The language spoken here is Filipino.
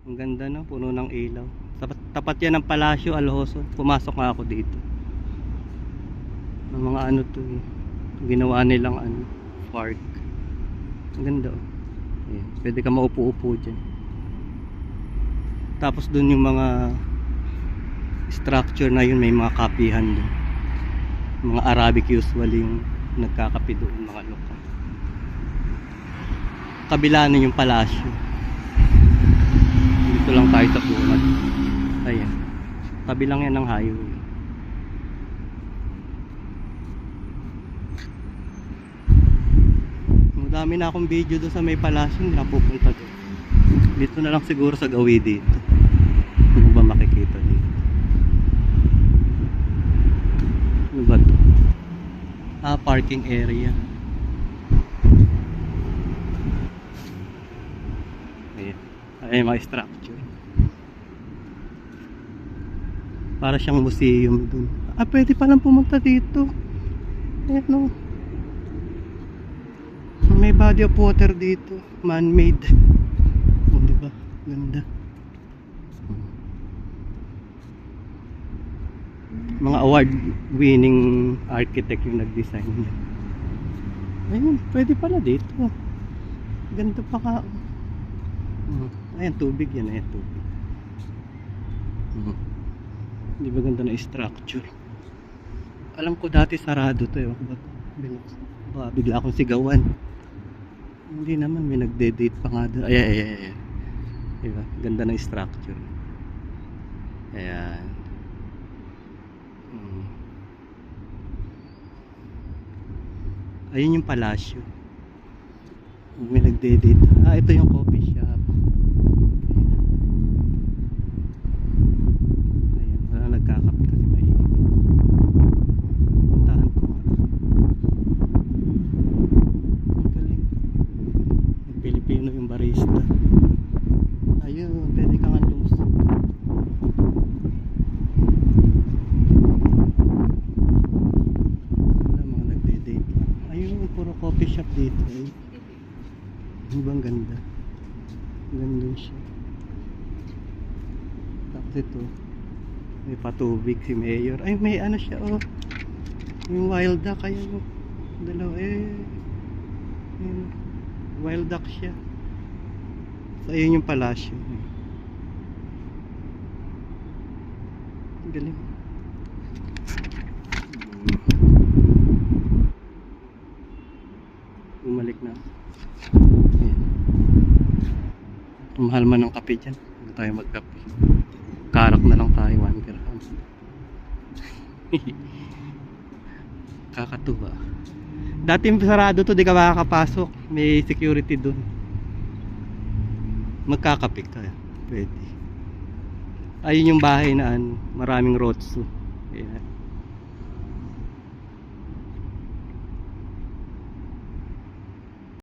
Ang ganda, no, puno ng ilaw. Tapat yan ng Palacio Alhoso. Pumasok nga ako dito. Ng mga ano to eh. Ginawa nilang ano, park. Ang ganda, oh. Ayan, pwede ka maupo-upo dyan. Tapos dun yung mga structure na yun, may mga kapihan dun. Mga Arabic usually yung nagkakape doon, mga lokal. Kabila nun yung Palacio. Dito lang tayo sa bungad. Ayan, tabi lang yan ng highway. Madami na akong video doon sa may Palacio, hindi na pupunta doon. Dito na lang siguro sa gawi dito. Ano ba makikita dito? Ano ba to? Parking area. Ayan. Ayan mga structure. Para siyang museum dun. Pwede palang pumunta dito. Ayan, no. May body of water dito. Man-made. O, diba? Ganda. Mga award-winning architect yung nag-design niya. Ayun, pwede pala dito. Ganda pa ka. Ayan, tubig yan. Ayan, tubig. Di ba ganda na structure? Alam ko dati sarado to. Bigla akong sigawan. Hindi naman, may nagde-date pa nga doon. Ay. Diba? Ganda ng structure. Ayan. Ayun yung Palacio. May nagde-date. Ito yung coffee shop. Ayan, wala nagkakape kasi mainit. Puntahan ko nga. Ang galing. Pilipino yung barista. Ayun, pwede ka nga lumusok. Puro coffee shop dito eh. Ano bang ganda? Ganda siya. Tapos ito, may patubig si Mayor. Ay, may ano siya, oh. Yung wild duck, ayan, oh. Dalawa, eh. Ayan, wild duck siya. So, ayun yung Palacio. Galing. Bumalik na. Ayan. Mahal man ng kape dyan. Hindi tayo magkape. Karak na lang tayo, 1 dirham. Kakatuwa. Dati sarado to, di ka makakapasok. May security dun. Magkakape ka. Pwede. Ayun yung bahay na maraming rotsu. Ayan.